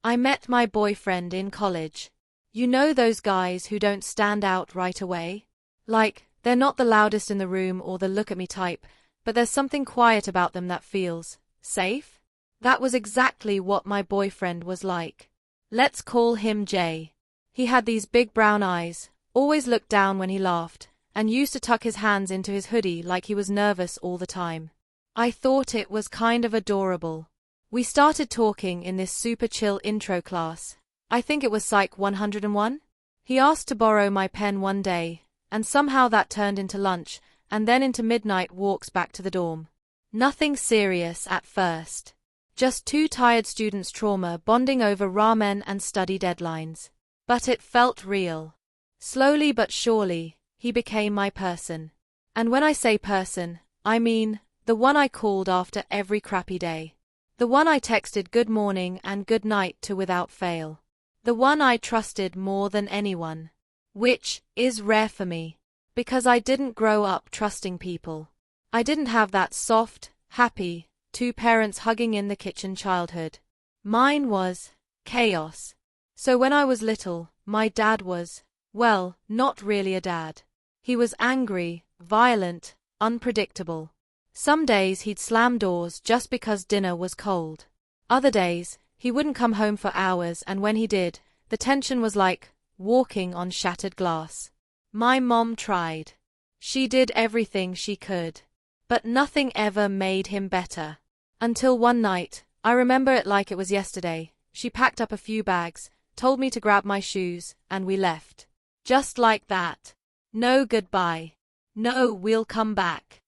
I met my boyfriend in college. You know those guys who don't stand out right away? Like, they're not the loudest in the room or the look at me type, but there's something quiet about them that feels safe? That was exactly what my boyfriend was like. Let's call him Jay. He had these big brown eyes, always looked down when he laughed, and used to tuck his hands into his hoodie like he was nervous all the time. I thought it was kind of adorable. We started talking in this super chill intro class. I think it was Psych 101. He asked to borrow my pen one day, and somehow that turned into lunch, and then into midnight walks back to the dorm. Nothing serious at first. Just two tired students' trauma bonding over ramen and study deadlines. But it felt real. Slowly but surely, he became my person. And when I say person, I mean the one I called after every crappy day. The one I texted good morning and good night to without fail. The one I trusted more than anyone. Which is rare for me. Because I didn't grow up trusting people. I didn't have that soft, happy, two parents hugging in the kitchen childhood. Mine was chaos. So when I was little, my dad was, well, not really a dad. He was angry, violent, unpredictable. Some days he'd slam doors just because dinner was cold. Other days, he wouldn't come home for hours, and when he did, the tension was like walking on shattered glass. My mom tried. She did everything she could. But nothing ever made him better. Until one night, I remember it like it was yesterday, she packed up a few bags, told me to grab my shoes, and we left. Just like that. No goodbye. No, we'll come back.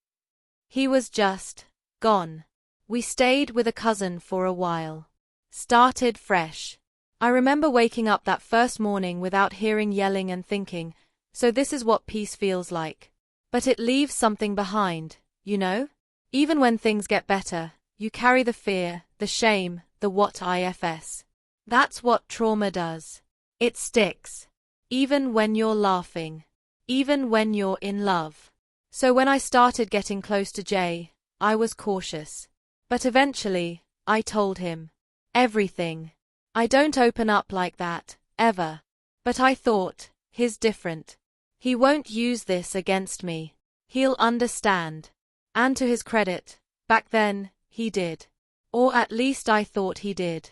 He was just gone. We stayed with a cousin for a while. Started fresh. I remember waking up that first morning without hearing yelling and thinking, so this is what peace feels like. But it leaves something behind, you know? Even when things get better, you carry the fear, the shame, the what ifs. That's what trauma does. It sticks. Even when you're laughing. Even when you're in love. So when I started getting close to Jay, I was cautious. But eventually, I told him. Everything. I don't open up like that, ever. But I thought, he's different. He won't use this against me. He'll understand. And to his credit, back then, he did. Or at least I thought he did.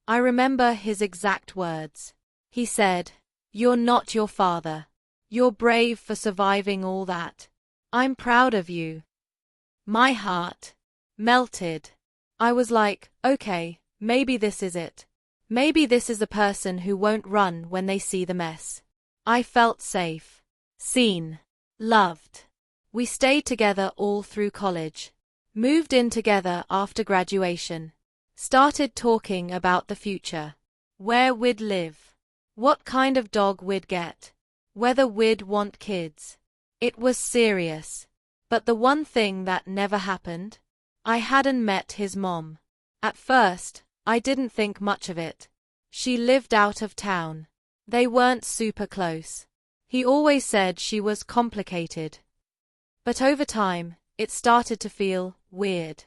I remember his exact words. He said, "You're not your father. You're brave for surviving all that. I'm proud of you." My heart melted. I was like, okay, maybe this is it. Maybe this is the person who won't run when they see the mess. I felt safe, seen, loved. We stayed together all through college. Moved in together after graduation. Started talking about the future. Where we'd live. What kind of dog we'd get. Whether we'd want kids. It was serious. But the one thing that never happened? I hadn't met his mom. At first, I didn't think much of it. She lived out of town. They weren't super close. He always said she was complicated. But over time, it started to feel weird.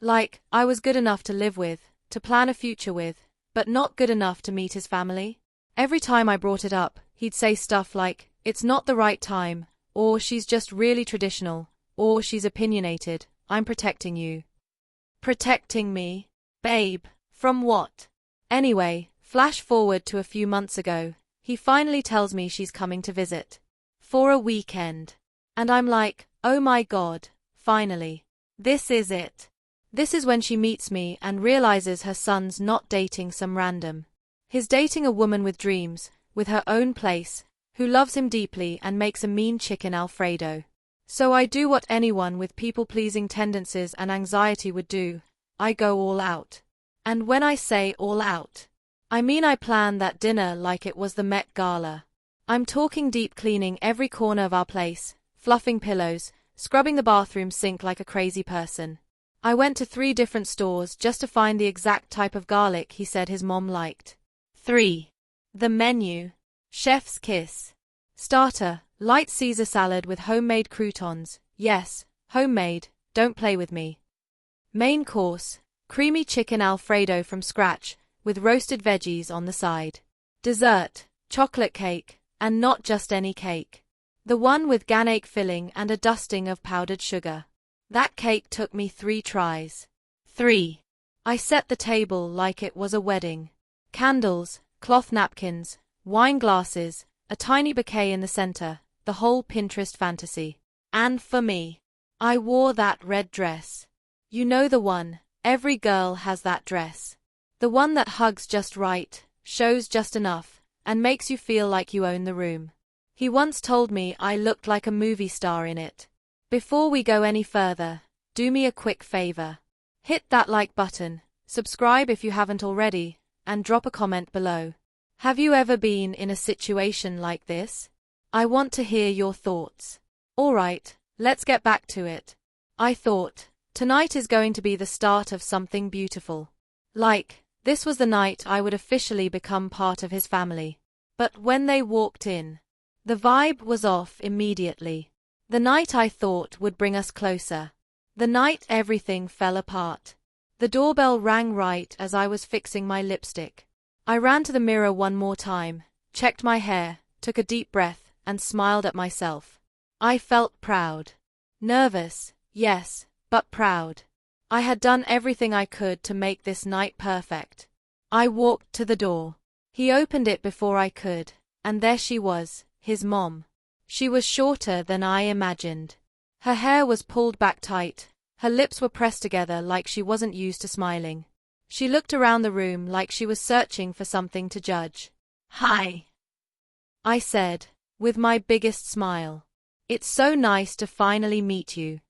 Like, I was good enough to live with, to plan a future with, but not good enough to meet his family. Every time I brought it up, he'd say stuff like, "It's not the right time," or "She's just really traditional," or "She's opinionated, I'm protecting you." Protecting me? Babe, from what? Anyway, flash forward to a few months ago, he finally tells me she's coming to visit. For a weekend. And I'm like, oh my God, finally. This is it. This is when she meets me and realizes her son's not dating some random. He's dating a woman with dreams, with her own place, who loves him deeply and makes a mean chicken Alfredo. So I do what anyone with people-pleasing tendencies and anxiety would do. I go all out. And when I say all out, I mean I plan that dinner like it was the Met Gala. I'm talking deep cleaning every corner of our place, fluffing pillows, scrubbing the bathroom sink like a crazy person. I went to 3 different stores just to find the exact type of garlic he said his mom liked. 3. The menu. Chef's kiss. Starter, light Caesar salad with homemade croutons. Yes, homemade, don't play with me. Main course, creamy chicken Alfredo from scratch, with roasted veggies on the side. Dessert, chocolate cake, and not just any cake. The one with ganache filling and a dusting of powdered sugar. That cake took me 3 tries. 3. I set the table like it was a wedding. Candles, cloth napkins, wine glasses, a tiny bouquet in the center, the whole Pinterest fantasy. And for me, I wore that red dress. You know the one, every girl has that dress. The one that hugs just right, shows just enough, and makes you feel like you own the room. He once told me I looked like a movie star in it. Before we go any further, do me a quick favor. Hit that like button, subscribe if you haven't already, and drop a comment below. Have you ever been in a situation like this? I want to hear your thoughts. Alright, let's get back to it. I thought, tonight is going to be the start of something beautiful. Like, this was the night I would officially become part of his family. But when they walked in, the vibe was off immediately. The night I thought would bring us closer. The night everything fell apart. The doorbell rang right as I was fixing my lipstick. I ran to the mirror one more time, checked my hair, took a deep breath, and smiled at myself. I felt proud. Nervous, yes, but proud. I had done everything I could to make this night perfect. I walked to the door. He opened it before I could, and there she was, his mom. She was shorter than I imagined. Her hair was pulled back tight, her lips were pressed together like she wasn't used to smiling. She looked around the room like she was searching for something to judge. "Hi," I said, with my biggest smile. "It's so nice to finally meet you."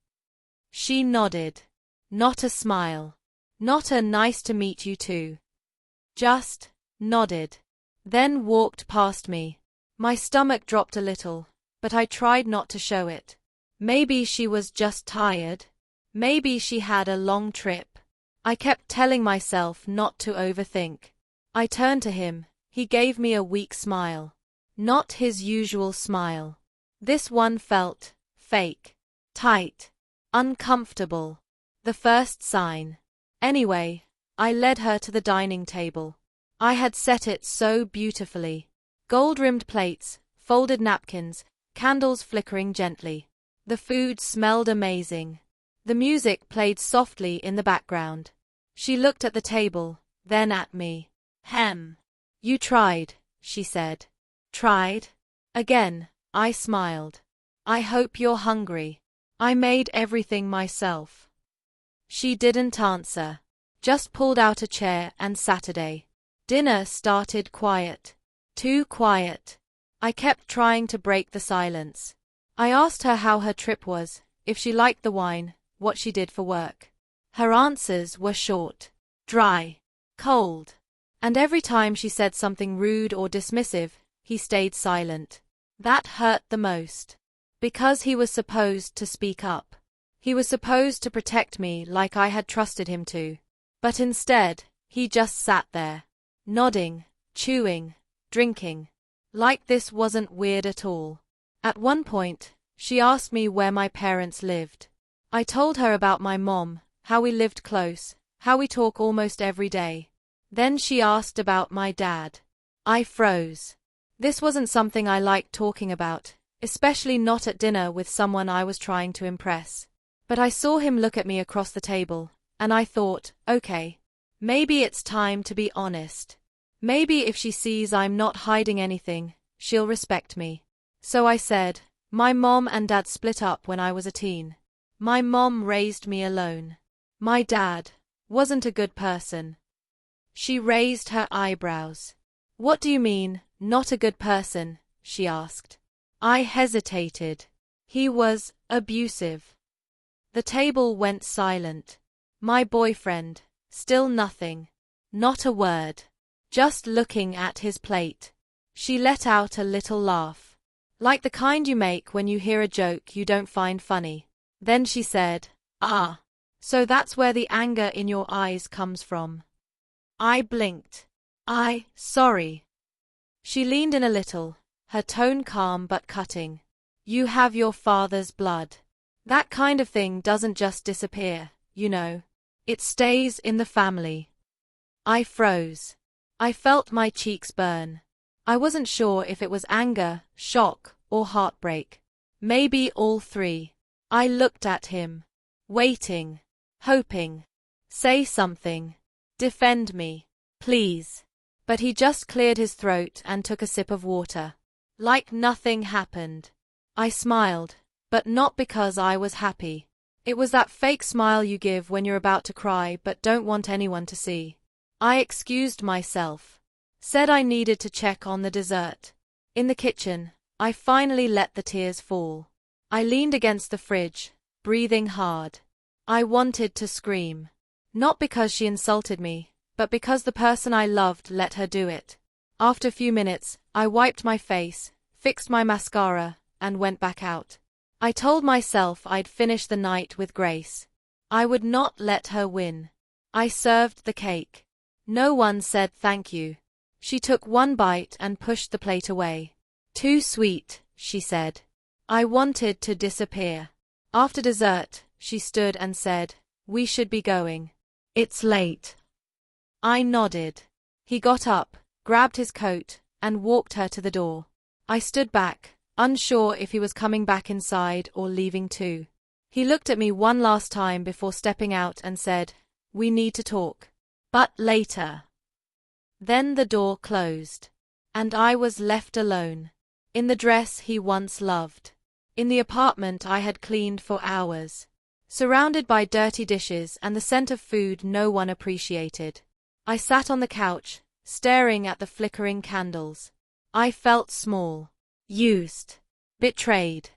She nodded. Not a smile. Not a "nice to meet you too." Just nodded. Then walked past me. My stomach dropped a little, but I tried not to show it. Maybe she was just tired. Maybe she had a long trip. I kept telling myself not to overthink. I turned to him. He gave me a weak smile. Not his usual smile. This one felt fake, tight, uncomfortable. The first sign. Anyway, I led her to the dining table. I had set it so beautifully. Gold-rimmed plates, folded napkins, candles flickering gently. The food smelled amazing. The music played softly in the background. She looked at the table, then at me. You tried," she said. "Tried?" Again, I smiled. "I hope you're hungry. I made everything myself." She didn't answer. Just pulled out a chair and sat. Dinner started quiet. Too quiet. I kept trying to break the silence. I asked her how her trip was, if she liked the wine, what she did for work. Her answers were short, dry, cold. And every time she said something rude or dismissive, he stayed silent. That hurt the most. Because he was supposed to speak up. He was supposed to protect me like I had trusted him to. But instead, he just sat there, nodding, chewing, drinking. Like this wasn't weird at all. At one point, she asked me where my parents lived. I told her about my mom, how we lived close, how we talk almost every day. Then she asked about my dad. I froze. This wasn't something I liked talking about, especially not at dinner with someone I was trying to impress. But I saw him look at me across the table, and I thought, okay, maybe it's time to be honest. Maybe if she sees I'm not hiding anything, she'll respect me. So I said, my mom and dad split up when I was a teen. My mom raised me alone. My dad wasn't a good person. She raised her eyebrows. What do you mean, not a good person? She asked. I hesitated. He was abusive. The table went silent. My boyfriend, still nothing. Not a word. Just looking at his plate. She let out a little laugh. Like the kind you make when you hear a joke you don't find funny. Then she said, "Ah, so that's where the anger in your eyes comes from." I blinked. Sorry. She leaned in a little, her tone calm but cutting. You have your father's blood. That kind of thing doesn't just disappear, you know. It stays in the family. I froze. I felt my cheeks burn. I wasn't sure if it was anger, shock, or heartbreak. Maybe all three. I looked at him, waiting, hoping. Say something. Defend me, please. But he just cleared his throat and took a sip of water. Like nothing happened. I smiled, but not because I was happy. It was that fake smile you give when you're about to cry but don't want anyone to see. I excused myself. Said I needed to check on the dessert. In the kitchen, I finally let the tears fall. I leaned against the fridge, breathing hard. I wanted to scream. Not because she insulted me, but because the person I loved let her do it. After a few minutes, I wiped my face, fixed my mascara, and went back out. I told myself I'd finish the night with grace. I would not let her win. I served the cake. No one said thank you. She took one bite and pushed the plate away. Too sweet, she said. I wanted to disappear. After dessert, she stood and said, "We should be going. It's late." I nodded. He got up, grabbed his coat, and walked her to the door. I stood back, unsure if he was coming back inside or leaving too. He looked at me one last time before stepping out and said, "We need to talk. But later." Then the door closed. And I was left alone. In the dress he once loved. In the apartment I had cleaned for hours. Surrounded by dirty dishes and the scent of food no one appreciated. I sat on the couch, staring at the flickering candles. I felt small. Used. Betrayed.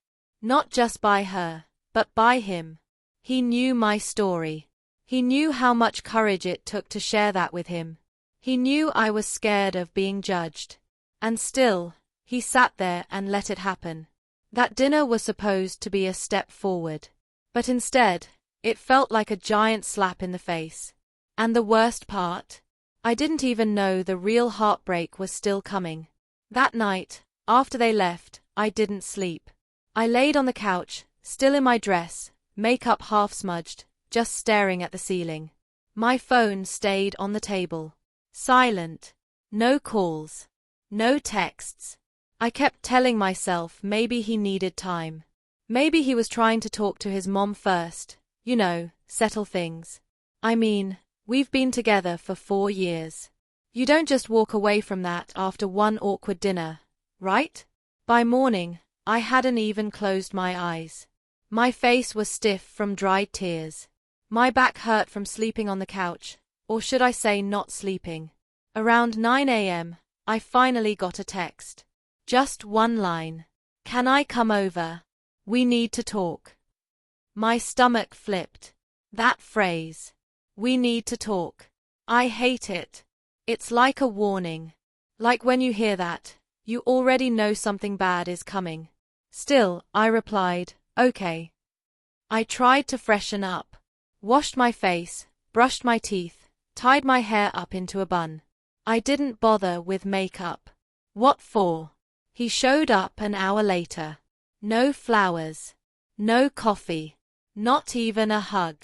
Not just by her, but by him. He knew my story. He knew how much courage it took to share that with him. He knew I was scared of being judged. And still, he sat there and let it happen. That dinner was supposed to be a step forward. But instead, it felt like a giant slap in the face. And the worst part? I didn't even know the real heartbreak was still coming. That night, after they left, I didn't sleep. I laid on the couch, still in my dress, makeup half smudged, just staring at the ceiling. My phone stayed on the table. Silent. No calls. No texts. I kept telling myself maybe he needed time. Maybe he was trying to talk to his mom first, settle things. I mean, we've been together for 4 years. You don't just walk away from that after one awkward dinner, right? By morning, I hadn't even closed my eyes. My face was stiff from dried tears. My back hurt from sleeping on the couch, or should I say not sleeping. Around 9 a.m., I finally got a text. Just one line. "Can I come over? We need to talk." My stomach flipped. That phrase. We need to talk. I hate it. It's like a warning. Like when you hear that, you already know something bad is coming. Still, I replied, "Okay." I tried to freshen up. Washed my face, brushed my teeth, tied my hair up into a bun. I didn't bother with makeup. What for? He showed up an hour later. No flowers. No coffee. Not even a hug.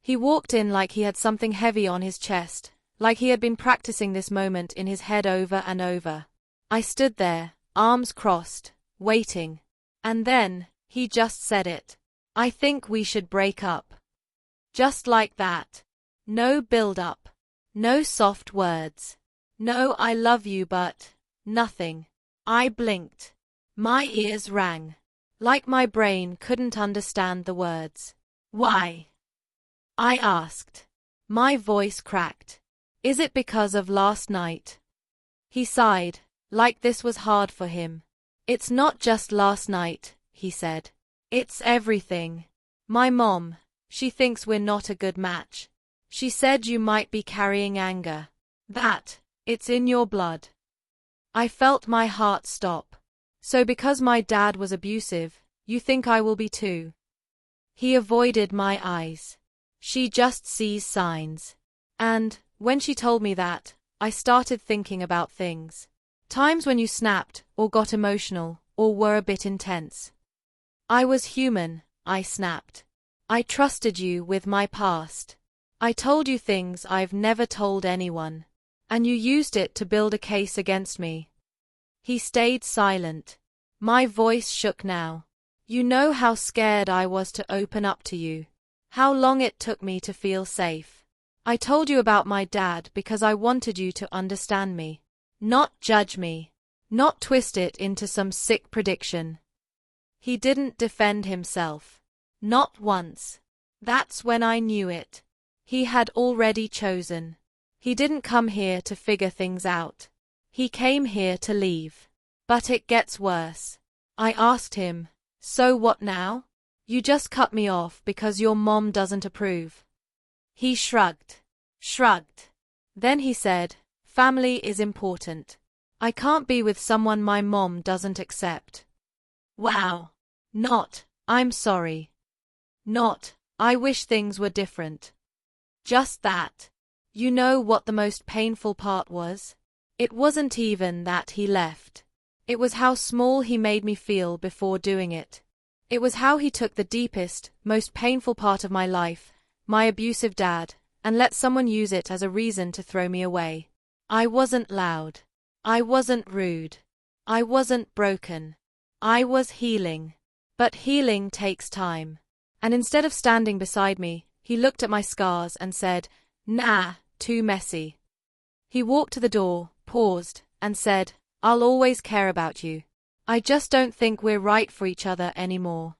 He walked in like he had something heavy on his chest, like he had been practicing this moment in his head over and over. I stood there, arms crossed, waiting. And then, he just said it. "I think we should break up." Just like that. No build-up. No soft words. No "I love you" but nothing. I blinked. My ears rang. Like my brain couldn't understand the words. "Why?" I asked. My voice cracked. "Is it because of last night?" He sighed, like this was hard for him. "It's not just last night," he said. "It's everything. My mom, she thinks we're not a good match. She said you might be carrying anger. That, it's in your blood." I felt my heart stop. "So because my dad was abusive, you think I will be too?" He avoided my eyes. "She just sees signs." And, when she told me that, I started thinking about things. Times when you snapped, or got emotional, or were a bit intense. "I was human," I snapped. "I trusted you with my past. I told you things I've never told anyone. And you used it to build a case against me. He stayed silent. My voice shook now. You know how scared I was to open up to you. How long it took me to feel safe. I told you about my dad because I wanted you to understand me. Not judge me. Not twist it into some sick prediction. He didn't defend himself. Not once. That's when I knew it. He had already chosen. He didn't come here to figure things out. He came here to leave. But it gets worse. I asked him, so what now? You just cut me off because your mom doesn't approve. He shrugged. Then he said, family is important. I can't be with someone my mom doesn't accept. Wow. Not, I'm sorry. Not, I wish things were different. Just that. You know what the most painful part was? It wasn't even that he left. It was how small he made me feel before doing it. It was how he took the deepest, most painful part of my life, my abusive dad, and let someone use it as a reason to throw me away. I wasn't loud. I wasn't rude. I wasn't broken. I was healing. But healing takes time. And instead of standing beside me, he looked at my scars and said, nah, too messy. He walked to the door, paused, and said, I'll always care about you. I just don't think we're right for each other anymore.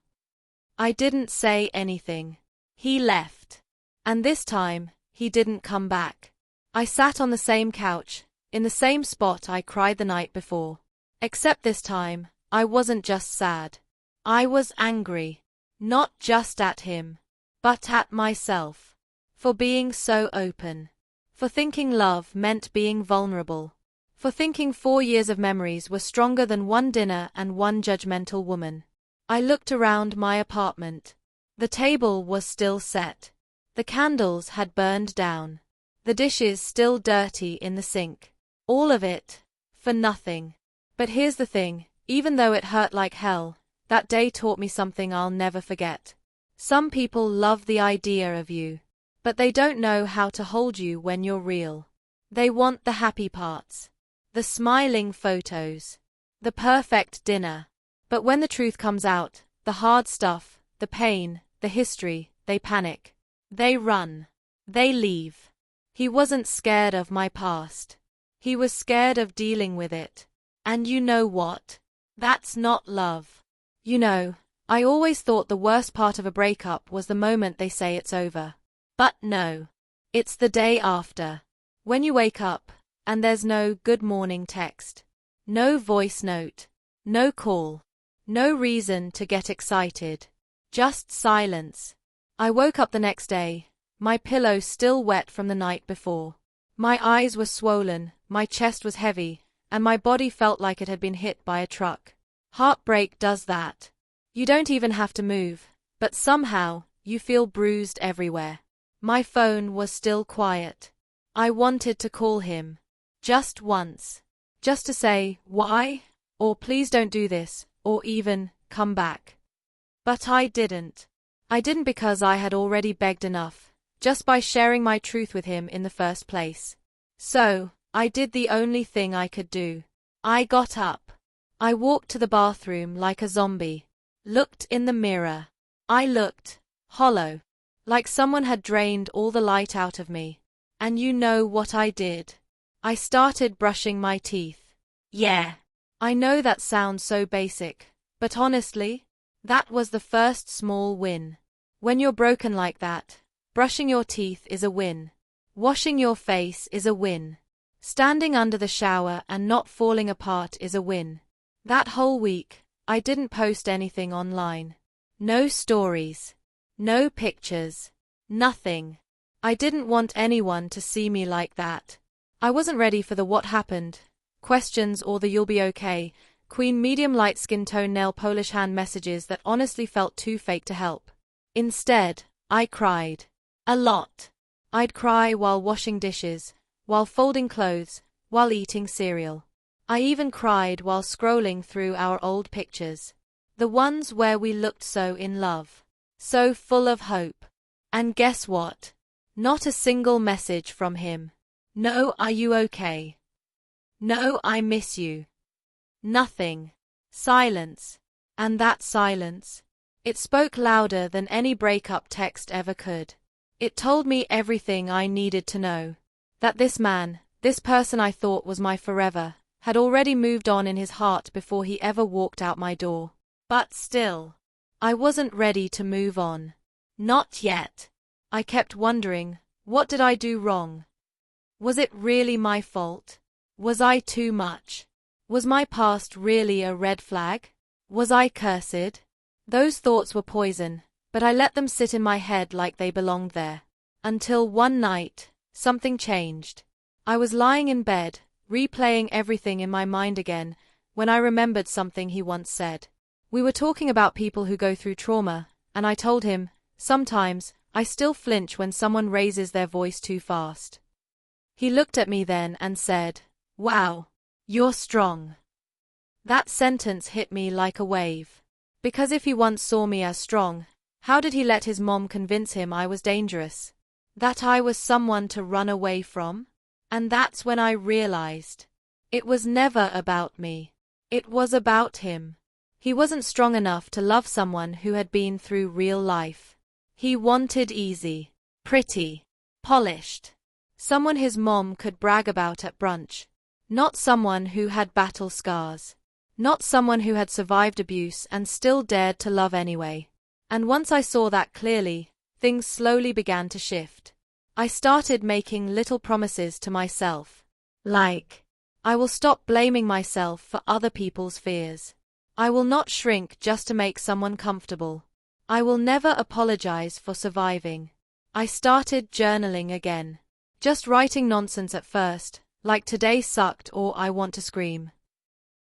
I didn't say anything. He left. And this time, he didn't come back. I sat on the same couch, in the same spot I cried the night before. Except this time, I wasn't just sad. I was angry. Not just at him, but at myself. For being so open. For thinking love meant being vulnerable. For thinking 4 years of memories were stronger than one dinner and one judgmental woman. I looked around my apartment. The table was still set. The candles had burned down. The dishes still dirty in the sink. All of it, for nothing. But here's the thing, even though it hurt like hell, that day taught me something I'll never forget. Some people love the idea of you. But they don't know how to hold you when you're real. They want the happy parts. The smiling photos. The perfect dinner. But when the truth comes out, the hard stuff, the pain, the history, they panic. They run. They leave. He wasn't scared of my past. He was scared of dealing with it. And you know what? That's not love. You know, I always thought the worst part of a breakup was the moment they say it's over. But no. It's the day after. When you wake up, and there's no good morning text. No voice note. No call. No reason to get excited. Just silence. I woke up the next day, my pillow still wet from the night before. My eyes were swollen, my chest was heavy, and my body felt like it had been hit by a truck. Heartbreak does that. You don't even have to move, but somehow, you feel bruised everywhere. My phone was still quiet. I wanted to call him. Just once. Just to say, why? Or please don't do this, or even, come back. But I didn't. I didn't because I had already begged enough, just by sharing my truth with him in the first place. So, I did the only thing I could do. I got up. I walked to the bathroom like a zombie. Looked in the mirror. I looked hollow. Like someone had drained all the light out of me. And you know what I did? I started brushing my teeth. Yeah. I know that sounds so basic, but honestly, that was the first small win. When you're broken like that, brushing your teeth is a win. Washing your face is a win. Standing under the shower and not falling apart is a win. That whole week, I didn't post anything online. No stories. No pictures. Nothing. I didn't want anyone to see me like that. I wasn't ready for the what happened questions or the you'll be okay, queen medium light skin tone nail Polish hand messages that honestly felt too fake to help. Instead, I cried. A lot. I'd cry while washing dishes, while folding clothes, while eating cereal. I even cried while scrolling through our old pictures. The ones where we looked so in love. So full of hope. And guess what? Not a single message from him. No, are you okay? No, I miss you. Nothing. Silence. And that silence. It spoke louder than any breakup text ever could. It told me everything I needed to know. That this man, this person I thought was my forever, had already moved on in his heart before he ever walked out my door. But still, I wasn't ready to move on. Not yet. I kept wondering, what did I do wrong? Was it really my fault? Was I too much? Was my past really a red flag? Was I cursed? Those thoughts were poison, but I let them sit in my head like they belonged there. Until one night, something changed. I was lying in bed, replaying everything in my mind again, when I remembered something he once said. We were talking about people who go through trauma, and I told him, sometimes, I still flinch when someone raises their voice too fast. He looked at me then and said, "Wow, you're strong." That sentence hit me like a wave. Because if he once saw me as strong, how did he let his mom convince him I was dangerous? That I was someone to run away from? And that's when I realized. It was never about me. It was about him. He wasn't strong enough to love someone who had been through real life. He wanted easy, pretty, polished. Someone his mom could brag about at brunch. Not someone who had battle scars. Not someone who had survived abuse and still dared to love anyway. And once I saw that clearly, things slowly began to shift. I started making little promises to myself. Like, I will stop blaming myself for other people's fears. I will not shrink just to make someone comfortable. I will never apologize for surviving. I started journaling again. Just writing nonsense at first, like today sucked or I want to scream.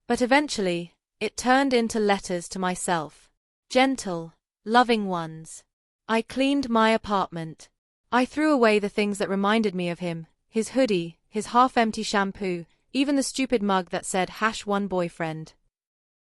But eventually, it turned into letters to myself. Gentle, loving ones. I cleaned my apartment. I threw away the things that reminded me of him, his hoodie, his half-empty shampoo, even the stupid mug that said #1boyfriend.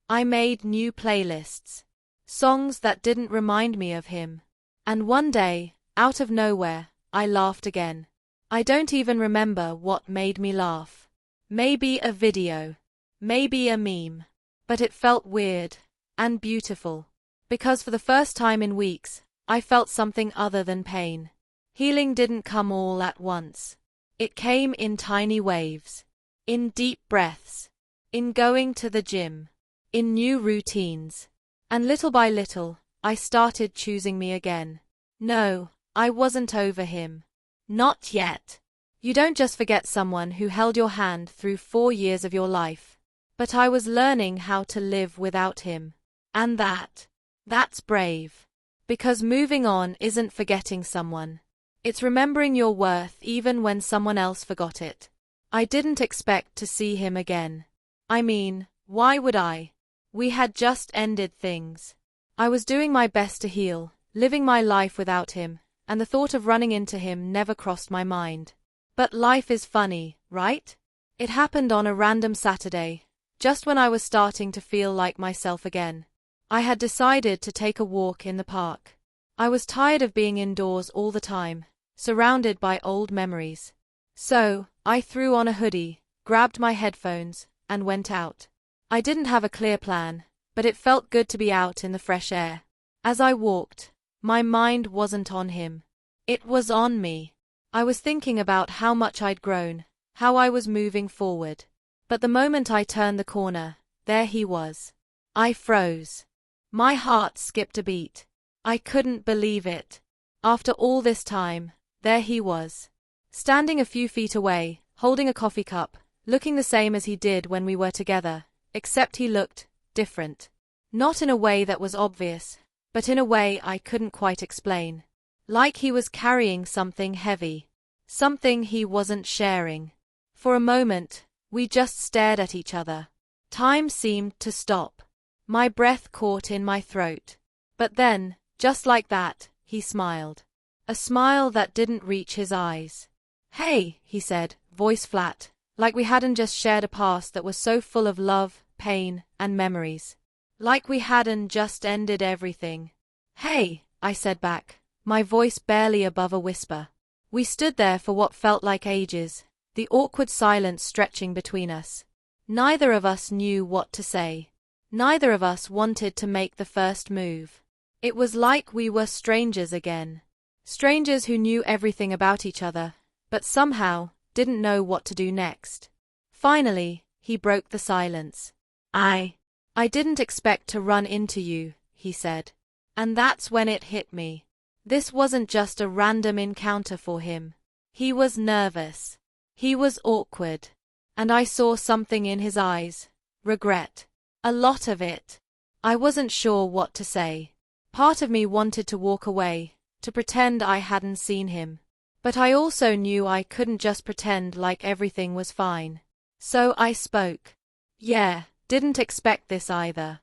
I made new playlists. Songs that didn't remind me of him. And one day, out of nowhere, I laughed again. I don't even remember what made me laugh. Maybe a video. Maybe a meme. But it felt weird. And beautiful. Because for the first time in weeks, I felt something other than pain. Healing didn't come all at once. It came in tiny waves. In deep breaths. In going to the gym. In new routines. And little by little, I started choosing me again. No, I wasn't over him. Not yet. You don't just forget someone who held your hand through 4 years of your life. But I was learning how to live without him. And that's brave. Because moving on isn't forgetting someone. It's remembering your worth even when someone else forgot it. I didn't expect to see him again. I mean, why would I? We had just ended things. I was doing my best to heal, living my life without him, and the thought of running into him never crossed my mind. But life is funny, right? It happened on a random Saturday, just when I was starting to feel like myself again. I had decided to take a walk in the park. I was tired of being indoors all the time, surrounded by old memories. So, I threw on a hoodie, grabbed my headphones, and went out. I didn't have a clear plan, but it felt good to be out in the fresh air. As I walked, my mind wasn't on him. It was on me. I was thinking about how much I'd grown, how I was moving forward. But the moment I turned the corner, there he was. I froze. My heart skipped a beat. I couldn't believe it. After all this time, there he was. Standing a few feet away, holding a coffee cup, looking the same as he did when we were together, except he looked different. Not in a way that was obvious, but in a way I couldn't quite explain. Like he was carrying something heavy. Something he wasn't sharing. For a moment, we just stared at each other. Time seemed to stop. My breath caught in my throat. But then, just like that, he smiled. A smile that didn't reach his eyes. "Hey," he said, voice flat, like we hadn't just shared a past that was so full of love, pain, and memories. Like we hadn't just ended everything. "Hey," I said back, my voice barely above a whisper. We stood there for what felt like ages, the awkward silence stretching between us. Neither of us knew what to say. Neither of us wanted to make the first move. It was like we were strangers again. Strangers who knew everything about each other, but somehow didn't know what to do next. Finally, he broke the silence. I didn't expect to run into you, he said. And that's when it hit me. This wasn't just a random encounter for him. He was nervous. He was awkward. And I saw something in his eyes. Regret. A lot of it. I wasn't sure what to say. Part of me wanted to walk away, to pretend I hadn't seen him. But I also knew I couldn't just pretend like everything was fine. So I spoke. Yeah, didn't expect this either.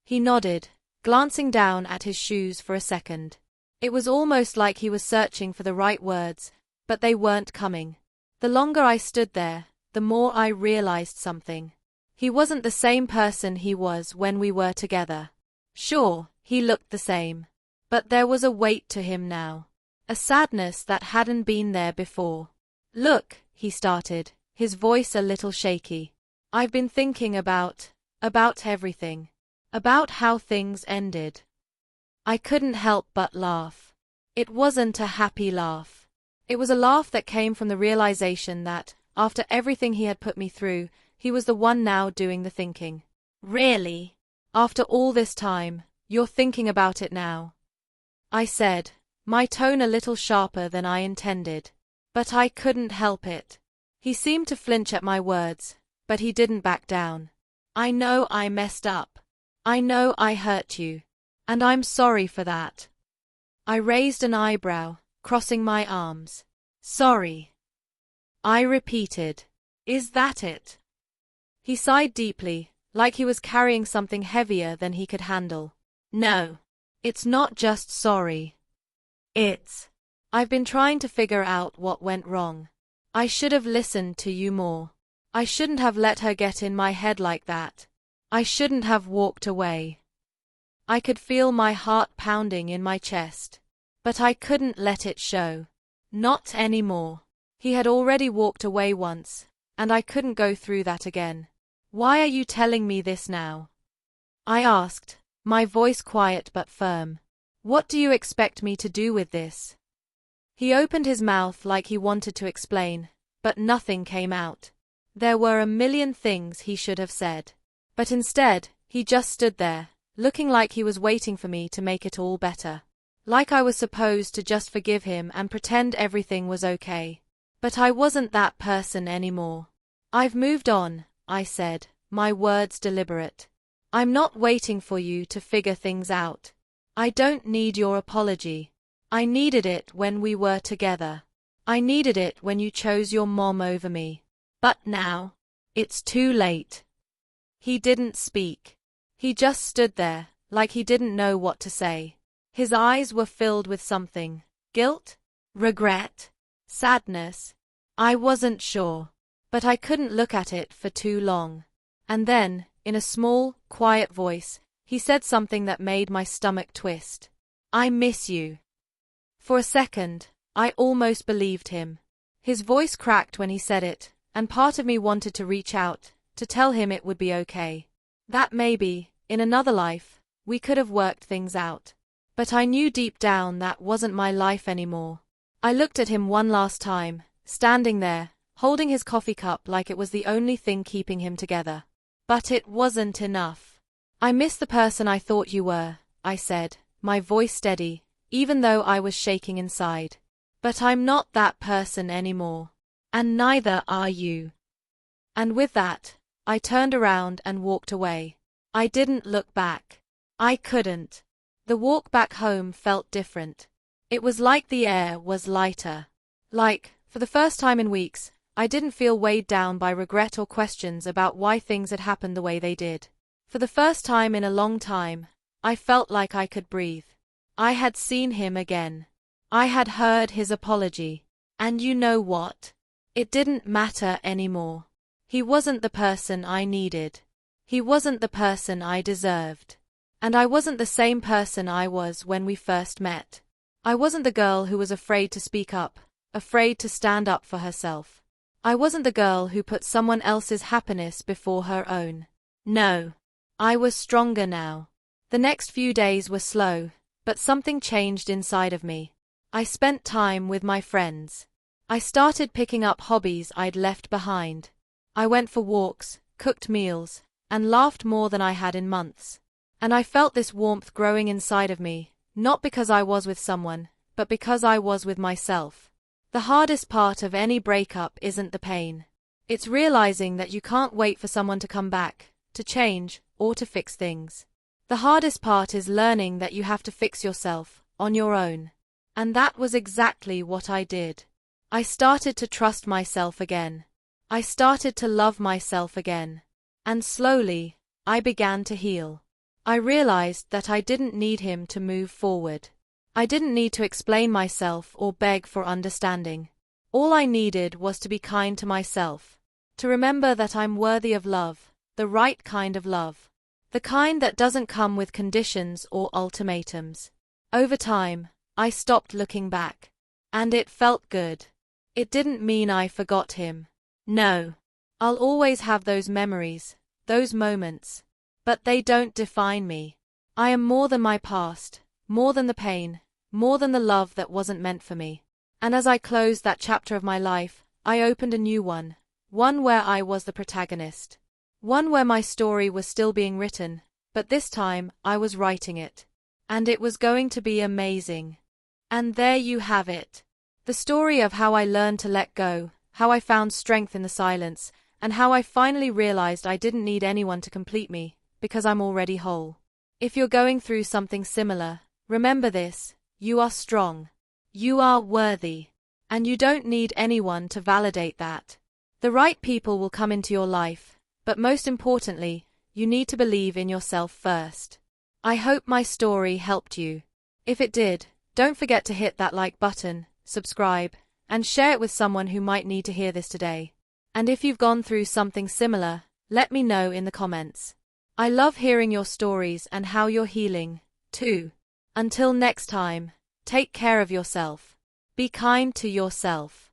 He nodded, glancing down at his shoes for a second. It was almost like he was searching for the right words, but they weren't coming. The longer I stood there, the more I realized something. He wasn't the same person he was when we were together. Sure, he looked the same. But there was a weight to him now. A sadness that hadn't been there before. Look, he started, his voice a little shaky. I've been thinking about everything. About how things ended. I couldn't help but laugh. It wasn't a happy laugh. It was a laugh that came from the realization that, after everything he had put me through, he was the one now doing the thinking. Really? After all this time, you're thinking about it now? I said, my tone a little sharper than I intended. But I couldn't help it. He seemed to flinch at my words, but he didn't back down. I know I messed up. I know I hurt you. And I'm sorry for that. I raised an eyebrow, crossing my arms. Sorry. I repeated. Is that it? He sighed deeply, like he was carrying something heavier than he could handle. No. It's not just sorry. I've been trying to figure out what went wrong. I should have listened to you more. I shouldn't have let her get in my head like that. I shouldn't have walked away. I could feel my heart pounding in my chest. But I couldn't let it show. Not anymore. He had already walked away once, and I couldn't go through that again. Why are you telling me this now? I asked, my voice quiet but firm. What do you expect me to do with this? He opened his mouth like he wanted to explain, but nothing came out. There were a million things he should have said. But instead, he just stood there, looking like he was waiting for me to make it all better. Like I was supposed to just forgive him and pretend everything was okay. But I wasn't that person anymore. I've moved on, I said, my words deliberate. I'm not waiting for you to figure things out. I don't need your apology. I needed it when we were together. I needed it when you chose your mom over me. But now, it's too late. He didn't speak. He just stood there, like he didn't know what to say. His eyes were filled with something. Guilt? Regret? Sadness? I wasn't sure. But I couldn't look at it for too long. And then, in a small, quiet voice, he said something that made my stomach twist. I miss you. For a second, I almost believed him. His voice cracked when he said it, and part of me wanted to reach out, to tell him it would be okay. That maybe, in another life, we could have worked things out. But I knew deep down that wasn't my life anymore. I looked at him one last time, standing there, holding his coffee cup like it was the only thing keeping him together. But it wasn't enough. I miss the person I thought you were, I said, my voice steady, even though I was shaking inside. But I'm not that person anymore. And neither are you. And with that, I turned around and walked away. I didn't look back. I couldn't. The walk back home felt different. It was like the air was lighter. Like, for the first time in weeks, I didn't feel weighed down by regret or questions about why things had happened the way they did. For the first time in a long time, I felt like I could breathe. I had seen him again. I had heard his apology. And you know what? It didn't matter anymore. He wasn't the person I needed. He wasn't the person I deserved. And I wasn't the same person I was when we first met. I wasn't the girl who was afraid to speak up, afraid to stand up for herself. I wasn't the girl who put someone else's happiness before her own. No. I was stronger now. The next few days were slow, but something changed inside of me. I spent time with my friends. I started picking up hobbies I'd left behind. I went for walks, cooked meals, and laughed more than I had in months. And I felt this warmth growing inside of me, not because I was with someone, but because I was with myself. The hardest part of any breakup isn't the pain. It's realizing that you can't wait for someone to come back, to change, or to fix things. The hardest part is learning that you have to fix yourself, on your own. And that was exactly what I did. I started to trust myself again. I started to love myself again. And slowly, I began to heal. I realized that I didn't need him to move forward. I didn't need to explain myself or beg for understanding. All I needed was to be kind to myself. To remember that I'm worthy of love, the right kind of love. The kind that doesn't come with conditions or ultimatums. Over time, I stopped looking back. And it felt good. It didn't mean I forgot him. No. I'll always have those memories, those moments. But they don't define me. I am more than my past, more than the pain, more than the love that wasn't meant for me. And as I closed that chapter of my life, I opened a new one where I was the protagonist. One where my story was still being written, but this time I was writing it. And it was going to be amazing. And there you have it. The story of how I learned to let go, how I found strength in the silence, and how I finally realized I didn't need anyone to complete me, because I'm already whole. If you're going through something similar, remember this: you are strong. You are worthy. And you don't need anyone to validate that. The right people will come into your life, but most importantly, you need to believe in yourself first. I hope my story helped you. If it did, don't forget to hit that like button, subscribe, and share it with someone who might need to hear this today. And if you've gone through something similar, let me know in the comments. I love hearing your stories and how you're healing, too. Until next time, take care of yourself. Be kind to yourself.